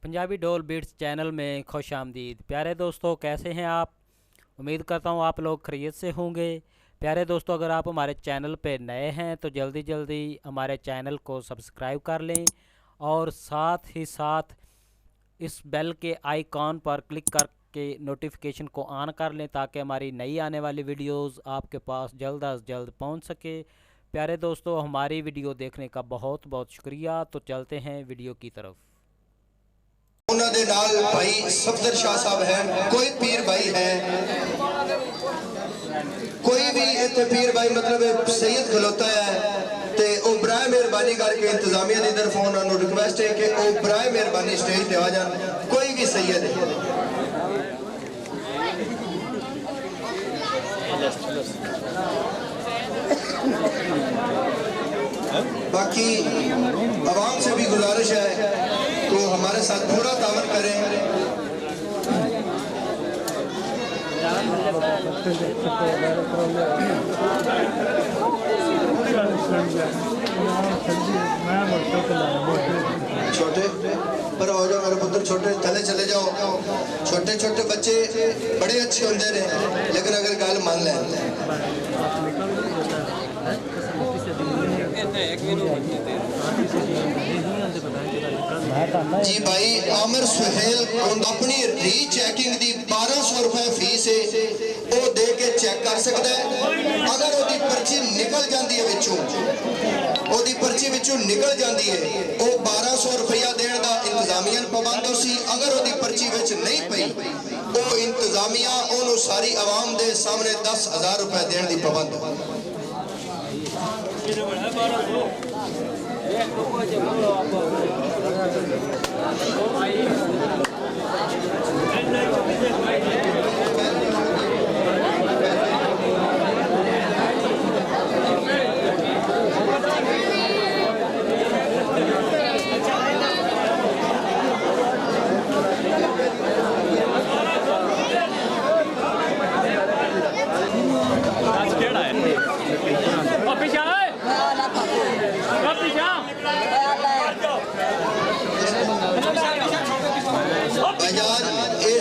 पंजाबी डोल beats channel में खुश आमदीद। प्यारे दोस्तों, कैसे हैं आप? उम्मीद करता हूँ आप लोग खैरियत से होंगे। प्यारे दोस्तों, अगर आप हमारे चैनल पे नए हैं तो जल्दी जल्दी हमारे चैनल को सब्सक्राइब कर लें और साथ ही साथ इस बेल के आइकॉन पर क्लिक करके नोटिफिकेशन को ऑन कर लें ताकि हमारी नई आने वाली वीडियोस आपके पास जल्द अज जल्द पहुंच सके। प्यारे दोस्तों, हमारी वीडियो देखने का बहुत बहुत शुक्रिया। तो चलते हैं वीडियो की तरफ। उन्होंने नाल भाई सफदर शाह साहब है, कोई पीर भाई है, कोई भी इतने पीर भाई मतलब सैयद खलोता है ते ओ बराए मेहरबानी करके इंतजामिया की तरफ उन्होंने रिक्वेस्ट है कि ओ बराए मेहरबानी स्टेज पे आ जान। कोई भी सैयद है। बाकी आवाम से भी गुजारिश है तो हमारे साथ पूरा तावन करें। छोटे पर हो जाओ मेरे पुत्र, छोटे थले चले जाओ। छोटे छोटे बच्चे बड़े अच्छे होंगे ने, लेकिन अगर गल मान लें जी भाई आमिर सुहेल अपनी रीचेकिंग दी 1200 रुपए फीस है, वो दे के चेक कर सकता है। अगर ओदी पर्ची निकल जाती है विचों, ओदी पर्ची विचों निकल जाती है, वो 1200 रुपया देने का इंतजामिया पाबंद हो सी। अगर ओदी पर्ची विच नहीं पई, वो इंतजामिया ओनू सारी आवाम दे सामने 10,000 रुपए देने की पाबंद हो।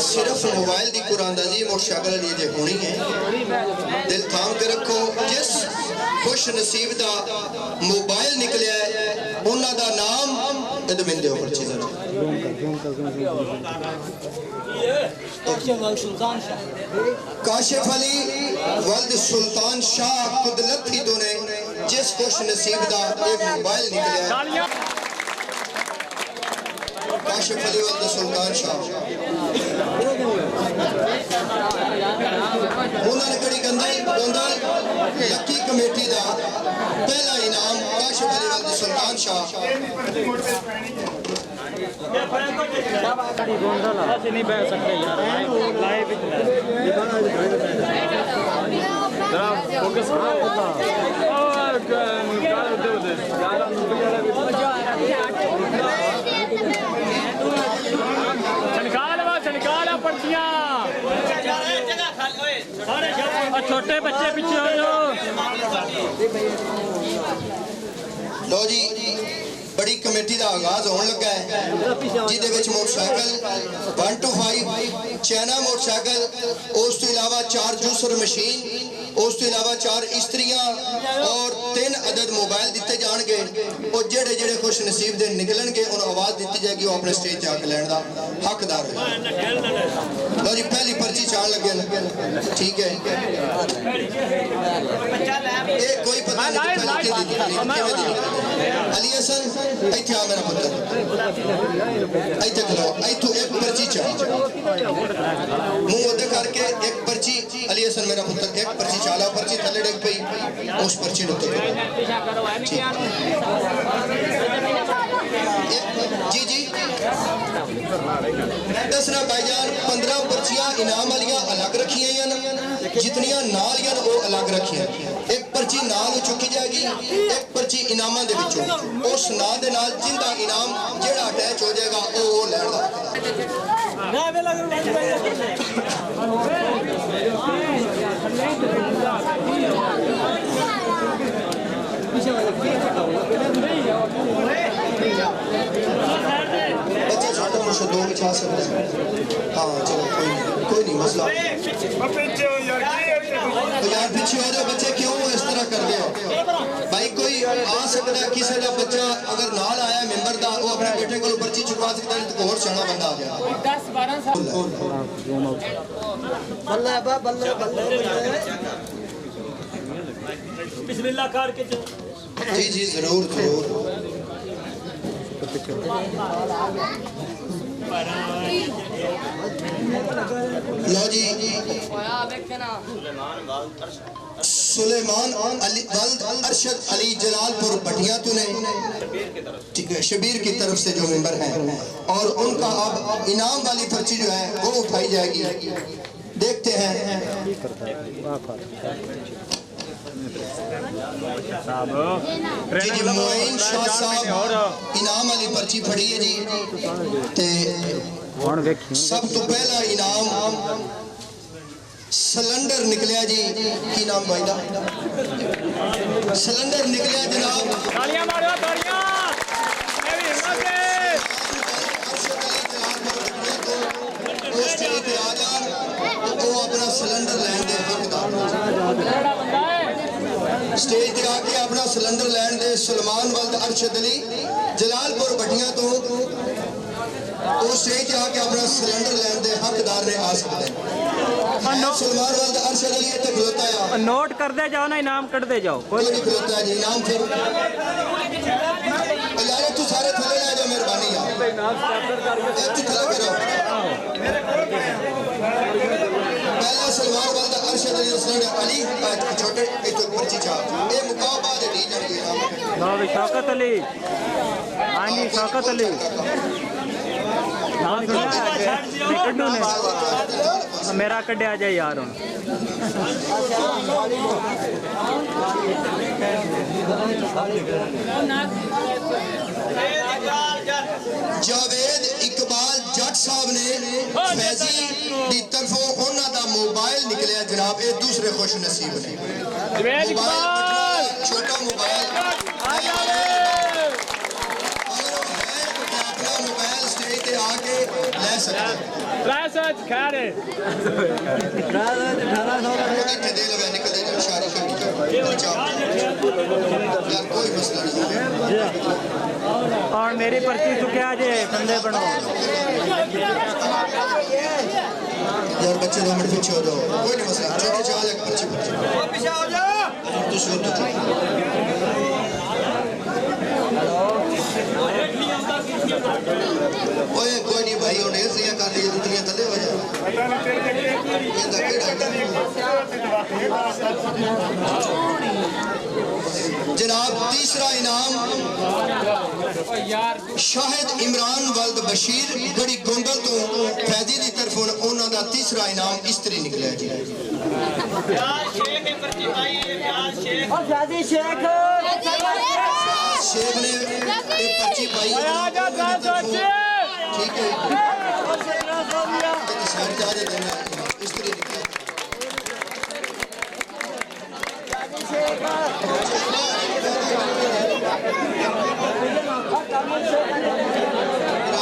सिर्फ मोबाइल की कुरानदाजी मोटरसाइकिल लिए जे होनी है। दिल थाम के रखो, जिस खुश नसीब का मोबाइल निकलिया है उन्हों का नाम दबिंदे हो पर्ची काशिफ अली वल्द सुल्तान शाह कुदलत ही तो ने जिस खुश नसीब का एक मोबाइल निकलिया है। काशिफ अली वल्द सुल्तान शाह उन्होंने कड़ी गोंदल लकी कमेटी का पहला इनाम काशिफ अली वल्द सुल्तान शाह। नहीं बैठ सकते छोटे बच्चे पीछे हो जाओ। लो जी, बड़ी कमेटी का आगाज होने लगा है जिदे विच मोटरसाइकिल 1 to 5 चाइना मोटरसाइकिल, उस तो इलावा 4 जूसर मशीन, उस तो इलावा 4 इस्त्रियां और 3 अदद मोबाइल दिते जाएंगे। और जेड़े जेड़े खुश नसीब दे निकलणगे उन्हें आवाज दी जाएगी, वो अपने स्टेज जाके लैण दा हकदार है। लो जी, पहली पर्ची चाल लगे, ठीक है। ये कोई पता नहीं अली हसन इत्थे आ मेरा पुत्र, इत्थे खलो, इत्थों एक पर्ची चाल मुंह ओदे करके एक पर्ची। अली हसन मेरा पुत्र एक पर्ची चाला, पर्ची थले डेग पई, उस पर्ची नु जी जी दसना भाईजान 15 पर्चियां इनाम वालियां अलग रखियां हैं, जितनियां नाल यान वो अलग रखियां। एक पर्ची नाल चुकी जाएगी, एक पर्ची इनामां दे विचों, उस नाल दे नाल जिंदा इनाम जेड़ा अटैच हो जाएगा वो लैण दा। पीछे बच्चे छोटे मुझसे दो बिछा सकते हैं। हाँ चलो कोई नहीं मसला। तो यार पीछे हो जाओ बच्चे, क्यों इस तरह कर रहे हो भाई? कोई आ सकता है, किसी का बच्चा अगर नाल आया मेंबर का, वो अपने बेटे को पर्ची चुकवा सकता है, तो और सियाना बंदा आ गया। 10-12 साल बिस्मिल्लाह कर के जी जी जरूर जरूर। लो जी, सुलेमान अली वल्द अरशद अली जलालपुर भटिया तूने, ठीक है, शबीर की तरफ से जो मेंबर हैं, और उनका अब इनाम वाली पर्ची जो है वो उठाई जाएगी। देखते हैं जी जी मोइन शाह साहब इनाम वाली पर्ची फड़ी है जी। ते सब तो पहला इनाम सिलेंडर निकलिया जी। की नाम भाई दा? सिलेंडर निकलिया जनाब। तालियां मारो तालियां। अपना सिलेंडर लैन दे स्टेज पे आके अपना सिलेंडर लैन दे सुलेमान वल्द अरशद अली जलालपुर भटिया तो स्टेज पे आके अपना सिलेंडर लैन दे हकदार ने आ सकते हैं। सुलेमान वल्द अरशद अली इतने खलोता है, नोट करते जाओ ना, इनाम कटते जाओ। कोई नहीं खलोता है जी इनाम। फिर यार तू सारे थले ले जाओ, मेहरबानी यार तू थले करो। पहला सलमान वल्द अरशद अली अली छोटे पर्ची छाप ये मुकाबला दे डी जाएगी। लो शौकत अली, हाँ जी शौकत अली मेरा कड्या जाए यार हूँ। जावेद इकबाल जट साहब ने फैजी दी तरफों उन्हां दा मोबाइल निकलिया जनाब। ये दूसरे खुश नसीब ने छोटा मोबाइल मोबाइल स्टेज पे आके ले सकते हैं। कोई मसला नहीं और मेरी पर्ची चुके आज बंदे बनो यार बच्चे 2 मिनट पीछे हो जाओ, कोई नहीं मसला। छोटे चाल एक पर्ची पीछे हो जाओ। ओए कोई नहीं भाई और ढेर सिया कर ली दुनिया थले हो जाए। जनाब तीसरा इनाम शाहिद इमरान वल्द बशीर बड़ी गोंदल तो फैजी की तरफ उन्हों का तीसरा इनाम इस्त्री निकलिया जी। शेख ने एक पर्ची पाई, ठीक है इस्त्री निकलिया।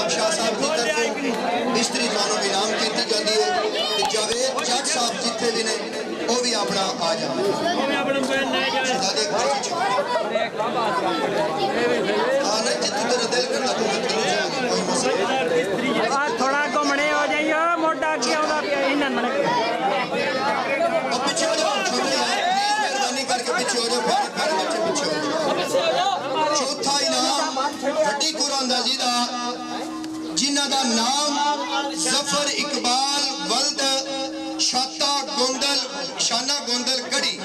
शाह साहब की तरफ इस्त्री थानों इनाम की जाती है। जावेद जट साहब जितने भी ने वो भी अपना आ जाए। थोड़ा घूमने हो जाइए, मोटा क्या पीछे हो जाओ, मेहरबानी करके पीछे हो जाओ, पीछे हो जाओ। चौथा इनाम वड्डी कुरानंदाजी दा जिन्हां दा नाम जफर इकबाल वल्द शाता गोंदल शाना गोंदल गढ़ी।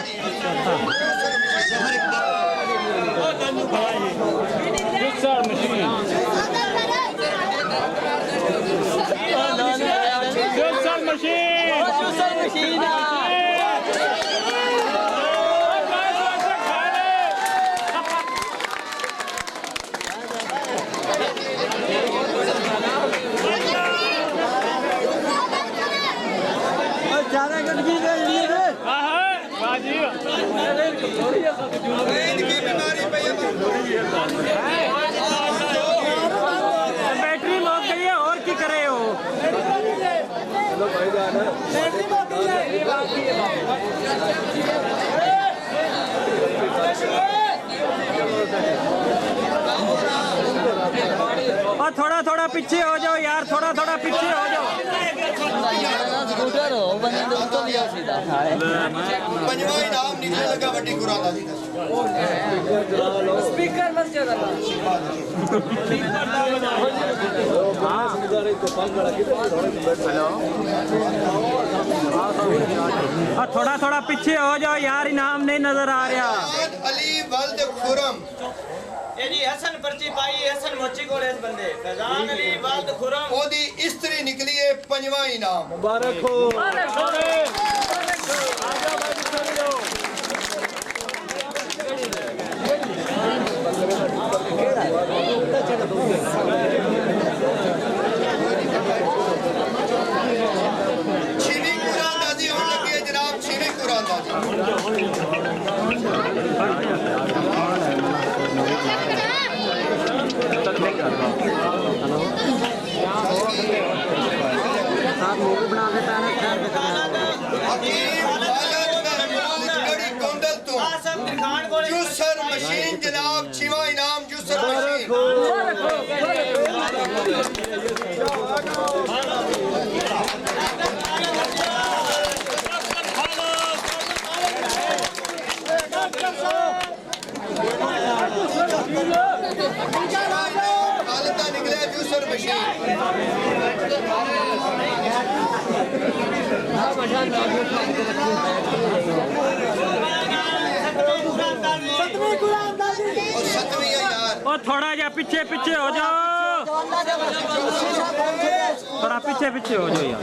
बैटरी लो और थोड़ा थोड़ा पीछे हो जाओ यार, थोड़ा थोड़ा पीछे हो जाओ। पंजवा इनाम निकले लगा वड्डी कुरान दी स्पीकर मत ज्यादा और थोड़ा थोड़ा पीछे हो जाओ यार, इनाम नहीं नजर आ रहा। अली वल्द खुरम ये जी हसन पर्ची पाई हसन मोची को इस बंदे फैजान अली वल्द खुरम ओदी इस्त्री निकली है पंजवा इनाम। मुबारक हो। छीनी कुरान दादी होने लगी है जनाब, छीनी कुरान दादी। जूसर मशीन जनाब, छिवा इनाम जूसर मशीन। हालता निकले जूसर मशीन। और सतवीं है यार। और थोड़ा जा पीछे पीछे हो जाओ, थोड़ा पीछे पीछे हो जाओ यार।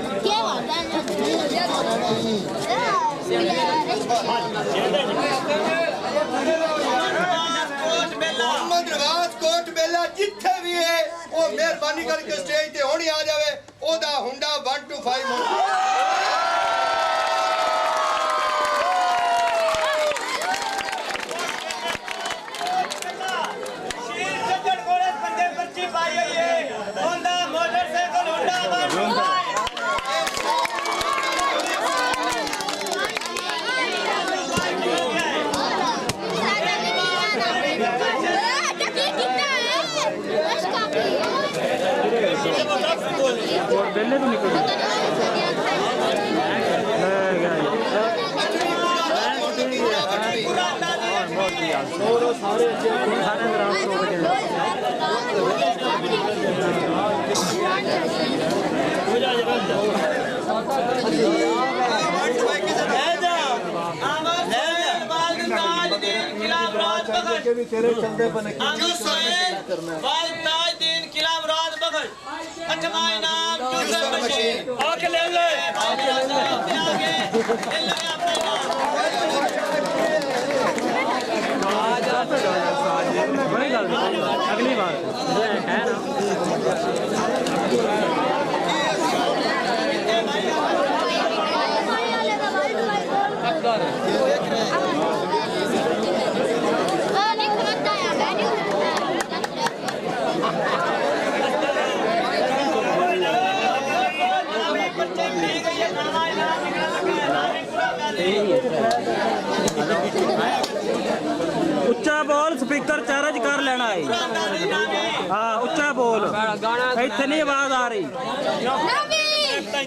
मोहम्मद नवाज कोट बेला जिथे भी है वो मेहरबानी करके स्टेज ते होनी आ जावे। ओदा हुंडा 125 बेले तो निकल तेरे चलते बने अगली बार है ना। उच्चा बोल, स्पीकर चार्ज कर लेना है। हाँ उच्चा बोल, इतनी नहीं आवाज आ रही।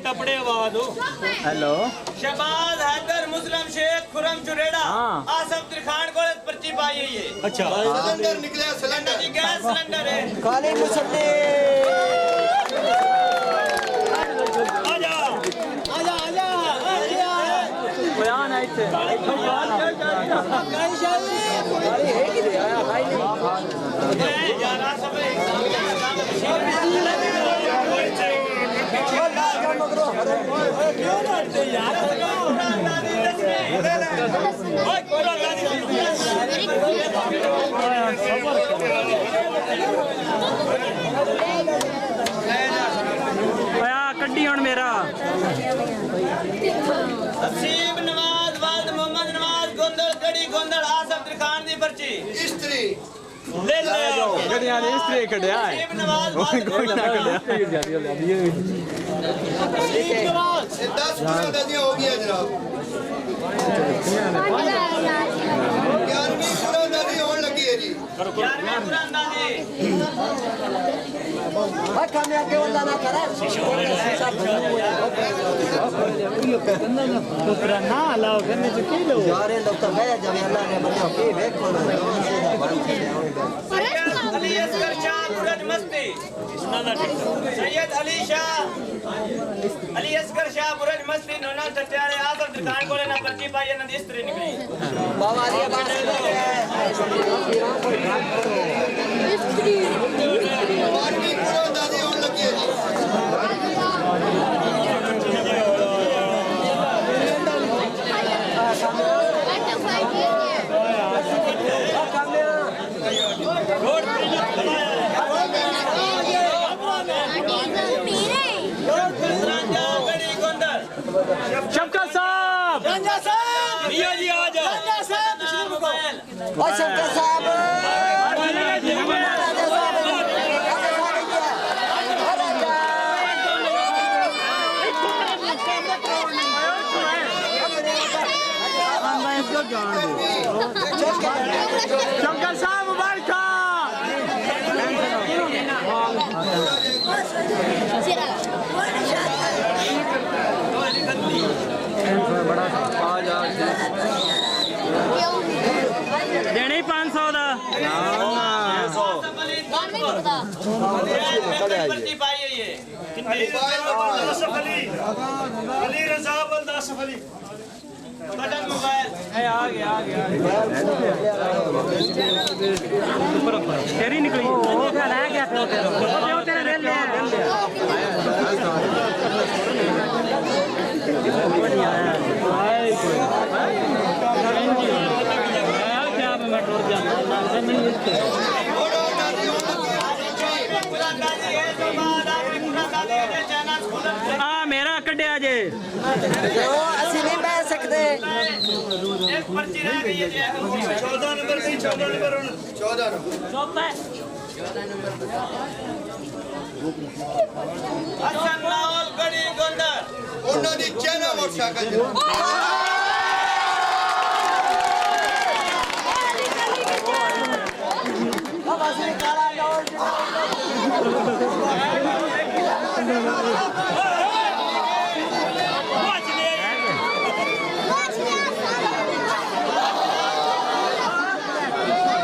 कपड़े आवाज हो। हेलो शहबाज हैदर मुस्लिम शेख खुरम चुरेड़ा आसफ त्रिखान को पर्ची पाई है ये। अच्छा सिलेंडर निकले, सिलेंडर जी गैस सिलेंडर है। काली मुसल्ली आजा आजा आजा बयान है इतने कड्डी हूं मेरा असीम नवाज वालद मोहम्मद नवाज गोंदल गड़ी गोंदल आसफ त्रिखान दी पर्ची इस्त्री ले ले गड्डियां ने इस्त्री कढ़िया है नसीब नवाज बात कोई ना कढ़िया 10 कुरादादियां हो गई जनाब 11वीं कुरादादी होने लगी है जी 11वीं कुरानदादी अली असगर शाह बुरज मस्ती सैयद अली शाह अली असगर शाह बुरज मस्ती नोना चट्यारे आजम दुकान कोले ना पर्ची पाई ना इस्त्री निकली बारहवीं कुरादादी होने लगी है जी शफकत साहब मियां जी आ जाओ शंकर साहब शफकत साहब मुबारक देने 500 दा पर्ची पाई है ये अली रजा बलदासफ अली बटन मोबाइल तेरी निकली तेरे ले मेरा कटिया जे असि नहीं बह सकते एक पर्ची रह गई है 14 नंबर से 14 नंबर 14 नंबर हसन रावल गड़ी गोंदर ਉਹਨਾਂ ਦੀ ਚੈਨਾ ਮੋਟਰਸਾਈਕਲ ਜੀ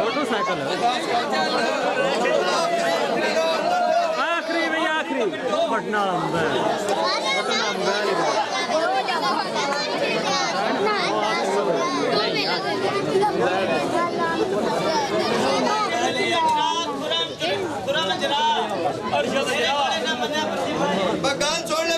मोटरसाइकिल आखिरी भाई आखिरी पटना बगान छोड़ ले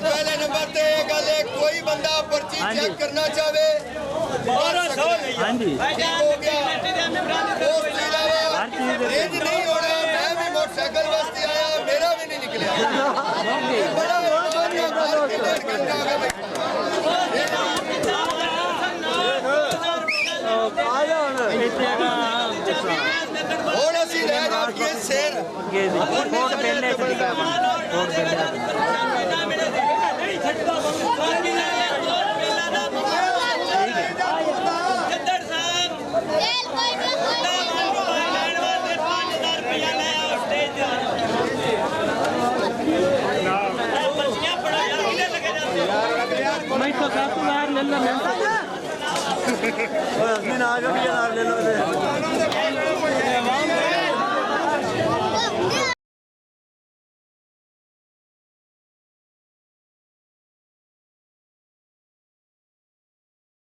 पहले नंबर ते गल कोई बंदा पर्ची चेक करना चाहे हाँ जी नहीं होना मैं भी मोटरसाइकिल वास्ते आया मेरा भी नहीं निकलिया बड़ा ਹੁਣ ਅਸੀਂ ਲੈ ਜਾਈਏ ਸ਼ੇਰ कोट पहले मैं तो काफी बार ले लो मैं आ जाओ ले लो